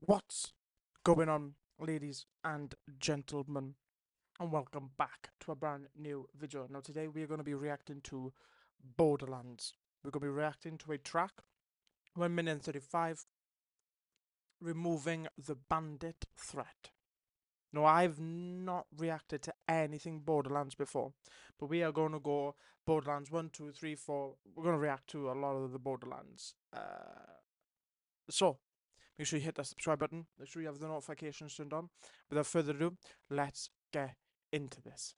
What's going on, ladies and gentlemen, and welcome back to a brand new video. Now today we are going to be reacting to Borderlands. We're going to be reacting to a track, 1 minute and 35, removing the Bandit threat. Now I've not reacted to anything Borderlands before, but we are going to go Borderlands 1, 2, 3, 4. We're going to react to a lot of the Borderlands. So make sure you hit that subscribe button. Make sure you have the notifications turned on. Without further ado, let's get into this.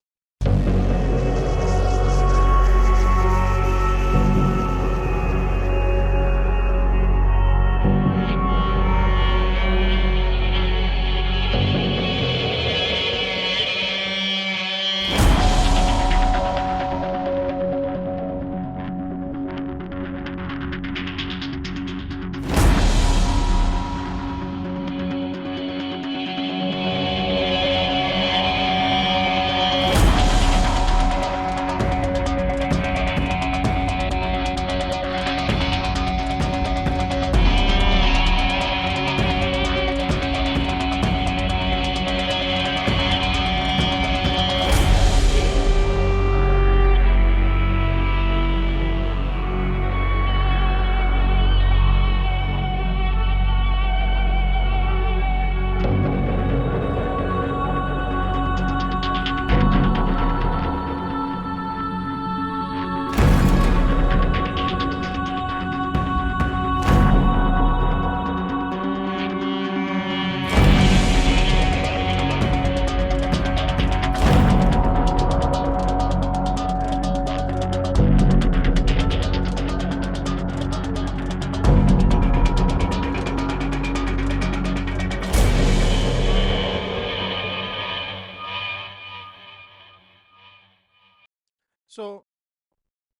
So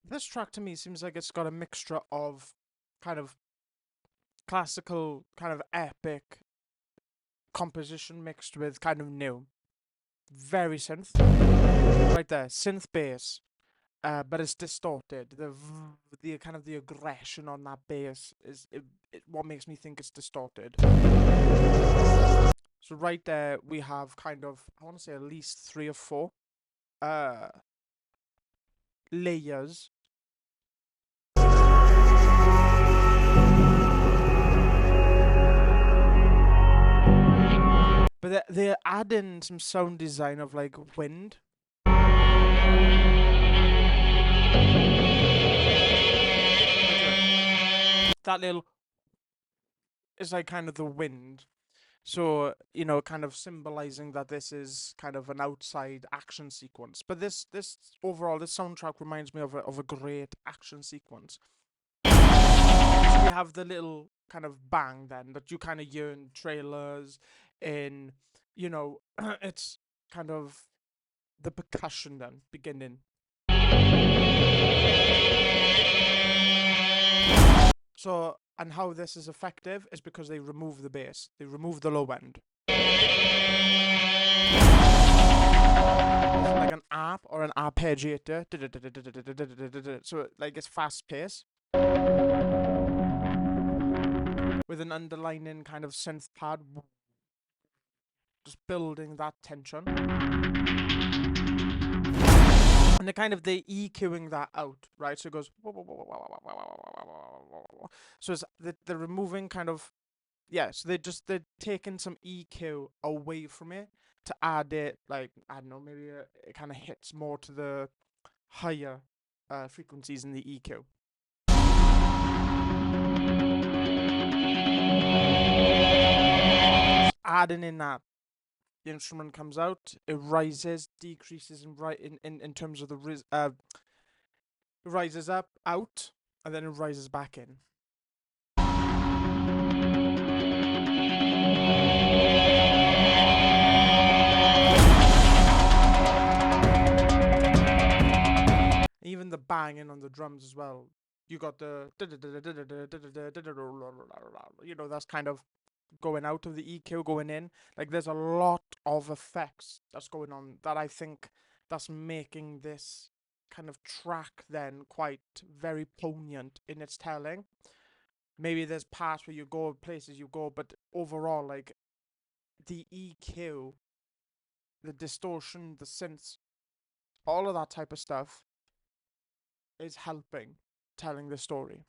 this track to me seems like it's got a mixture of kind of classical, kind of epic composition mixed with kind of new. Very synth. Right there, synth bass. But it's distorted. The kind of the aggression on that bass is what makes me think it's distorted. So right there we have kind of, I want to say at least 3 or 4 layers. But they're adding some sound design of like wind. That little is like kind of the wind. So, you know, kind of symbolizing that this is kind of an outside action sequence. But this overall, this soundtrack reminds me of a great action sequence. So we have the little kind of bang then that you kind of hear in trailers, in, you know, it's kind of the percussion then beginning. So, and how this is effective is because they remove the bass. They remove the low end. It's like an arp or an arpeggiator. So, like, it's fast paced. With an underlining kind of synth pad. Just building that tension. And they're EQing that out, right? So it goes. So it's they're removing kind of, yeah. So they're taking some EQ away from it to add it, like, I don't know, maybe it kind of hits more to the higher frequencies in the EQ. Just adding in that. The instrument comes out, it rises, decreases in terms of the it rises up, out, and then it rises back in. Even the banging on the drums as well. You got the, you know, that's kind of going out of the EQ, going in. Like, there's a lot of effects that's going on that I think that's making this kind of track then quite very poignant in its telling. maybe there's parts where you go, places you go, but overall, like, the EQ, the distortion, the synths, all of that type of stuff is helping telling the story.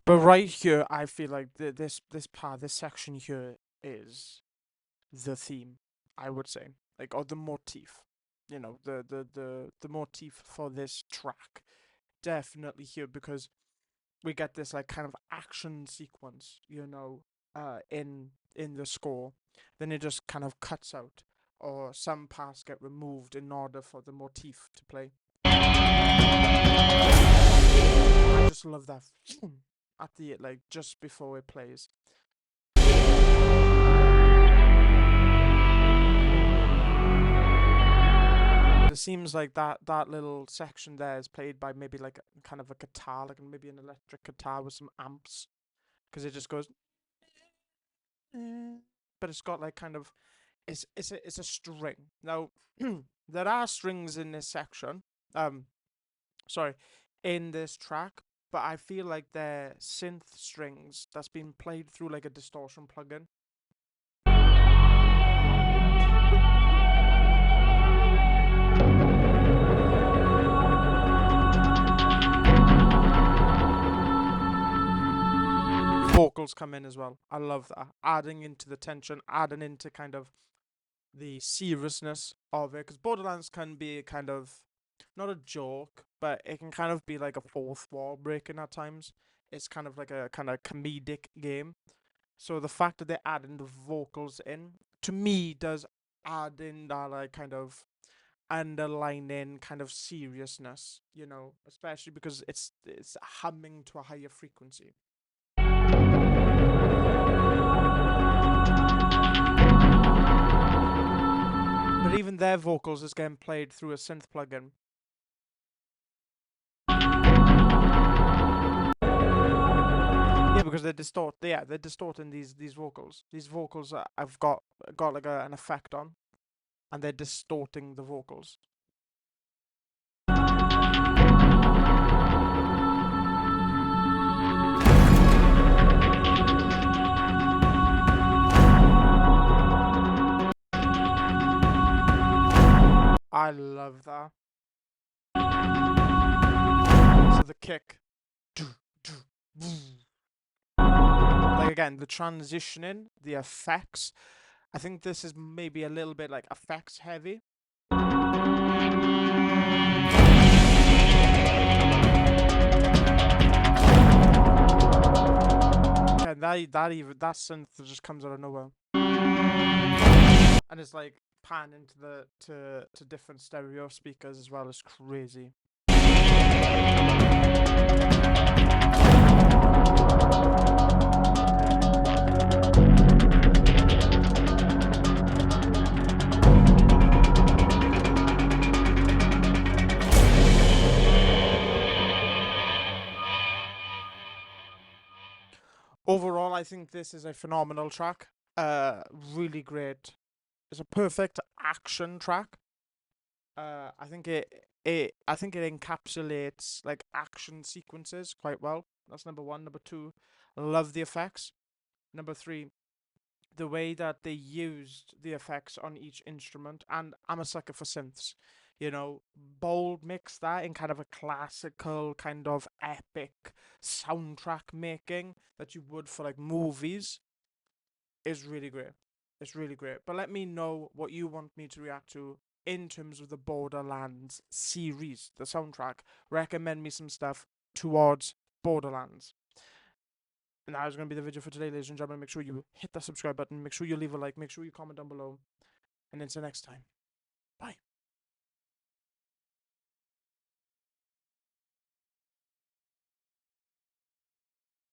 But right here, I feel like this part, this section here is the theme, I would say, like, or the motif. You know, the motif for this track, definitely here, because we get this like kind of action sequence, you know, in the score. Then it just kind of cuts out, or some parts get removed in order for the motif to play. I just love that at the, like, just before it plays. It seems like that little section there is played by maybe like kind of a guitar, like maybe an electric guitar with some amps, because it just goes. But it's got like kind of, it's a string. Now there are strings in this section. Sorry, in this track, but I feel like they're synth strings that's been played through like a distortion plugin. Vocals come in as well. I love that. Adding into the tension, adding into kind of the seriousness of it. Because Borderlands can be kind of, not a joke, but it can kind of be like a fourth wall breaking at times. It's kind of like a kind of comedic game. So the fact that they're adding the vocals in, to me, does add in that like kind of underlining kind of seriousness, you know, especially because it's humming to a higher frequency. But even their vocals is getting played through a synth plugin. Yeah, because they're distorting these vocals. These vocals I've got like an effect on, and they're distorting the vocals. I love that. So the kick. Like, again, the transitioning, the effects. I think this is maybe a little bit like effects heavy. And that synth just comes out of nowhere. And it's like pan into to different stereo speakers as well. It's crazy. Overall, I think this is a phenomenal track. Really great. It's a perfect action track. I think it encapsulates like action sequences quite well. That's number one. Number two, I love the effects. Number three, the way that they used the effects on each instrument. And I'm a sucker for synths. You know, bold mix that in kind of a classical, kind of epic soundtrack making that you would for like movies is really great. It's really great. But let me know what you want me to react to in terms of the Borderlands series, the soundtrack. Recommend me some stuff towards Borderlands. And that is going to be the video for today, ladies and gentlemen. Make sure you hit that subscribe button. Make sure you leave a like. Make sure you comment down below. And until next time, bye.